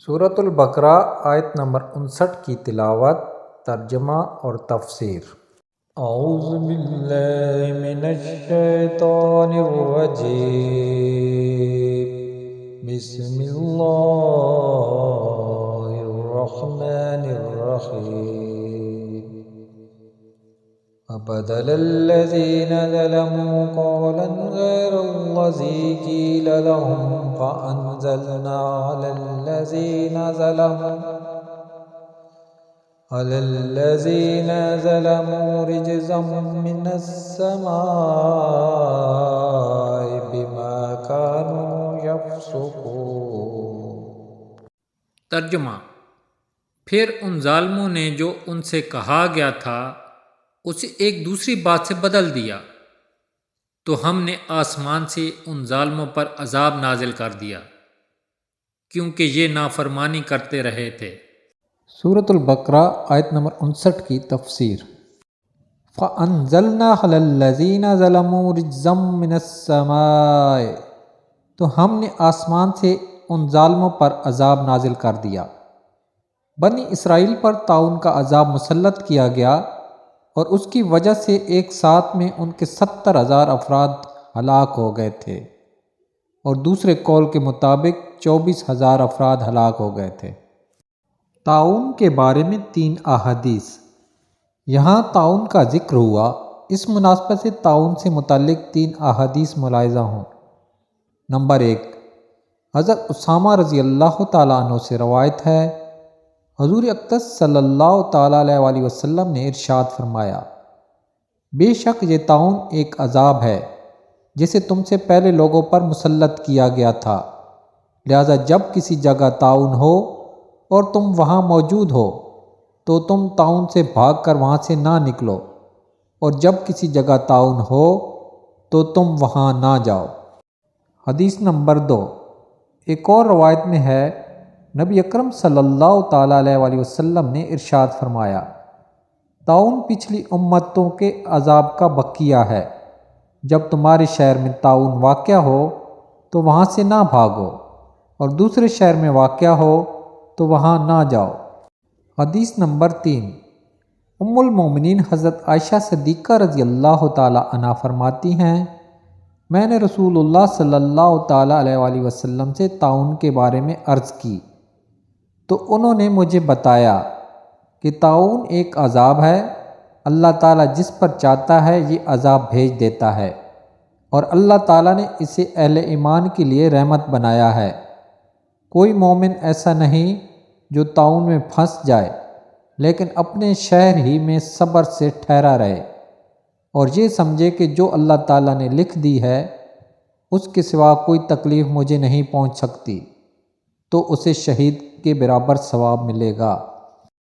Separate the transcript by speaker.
Speaker 1: سورۃ البقرہ آیت نمبر 59 کی تلاوت، ترجمہ اور تفسیر۔ اعوذ باللہ من الشیطان الرجیم، بسم اللہ الرحمن الرحیم۔ فبدل الذین ظلموا قولا غیر الذی قیل لهم فأنزلنا على الذین ظلموا رجزا من السماء بما كانوا یفسقون۔
Speaker 2: ترجمہ: پھر ان ظالموں نے جو ان سے کہا گیا تھا اسے ایک دوسری بات سے بدل دیا، تو ہم نے آسمان سے ان ظالموں پر عذاب نازل کر دیا کیونکہ یہ نافرمانی کرتے رہے تھے۔
Speaker 1: سورۃ البقرہ آیت نمبر 59 کی تفسیر۔ فَأَنزَلْنَا عَلَى الَّذِينَ ظَلَمُوا رِجْزًا مِّنَ السَّمَاءِ، تو ہم نے آسمان سے ان ظالموں پر عذاب نازل کر دیا۔ بنی اسرائیل پر طاعون کا عذاب مسلط کیا گیا اور اس کی وجہ سے ایک ساتھ میں ان کے 70,000 افراد ہلاک ہو گئے تھے، اور دوسرے قول کے مطابق 24,000 افراد ہلاک ہو گئے تھے۔ طاعون کے بارے میں 3 احادیث۔ یہاں طاعون کا ذکر ہوا، اس مناسبت سے طاعون سے متعلق 3 احادیث ملاحظہ ہوں۔ نمبر 1، حضرت اسامہ رضی اللہ تعالیٰ عنہ سے روایت ہے، حضور اقدس صلی اللہ تعالیٰ علیہ وآلہ وسلم نے ارشاد فرمایا، بے شک یہ طاعون ایک عذاب ہے جسے تم سے پہلے لوگوں پر مسلط کیا گیا تھا، لہذا جب کسی جگہ طاعون ہو اور تم وہاں موجود ہو تو تم طاعون سے بھاگ کر وہاں سے نہ نکلو، اور جب کسی جگہ طاعون ہو تو تم وہاں نہ جاؤ۔ حدیث نمبر 2، ایک اور روایت میں ہے، نبی اکرم صلی اللہ تعالیٰ علیہ وآلہ وسلم نے ارشاد فرمایا، طاعون پچھلی امتوں کے عذاب کا بقیہ ہے، جب تمہارے شہر میں طاعون واقع ہو تو وہاں سے نہ بھاگو، اور دوسرے شہر میں واقع ہو تو وہاں نہ جاؤ۔ حدیث نمبر 3، ام المومنین حضرت عائشہ صدیقہ رضی اللہ تعالیٰ عنہا فرماتی ہیں، میں نے رسول اللہ صلی اللہ تعالیٰ علیہ وآلہ وسلم سے طاعون کے بارے میں عرض کی تو انہوں نے مجھے بتایا کہ طاعون ایک عذاب ہے، اللہ تعالیٰ جس پر چاہتا ہے یہ عذاب بھیج دیتا ہے، اور اللہ تعالیٰ نے اسے اہل ایمان کے لیے رحمت بنایا ہے۔ کوئی مومن ایسا نہیں جو طاعون میں پھنس جائے لیکن اپنے شہر ہی میں صبر سے ٹھہرا رہے اور یہ سمجھے کہ جو اللہ تعالیٰ نے لکھ دی ہے اس کے سوا کوئی تکلیف مجھے نہیں پہنچ سکتی، تو اسے شہید کے برابر ثواب ملے گا۔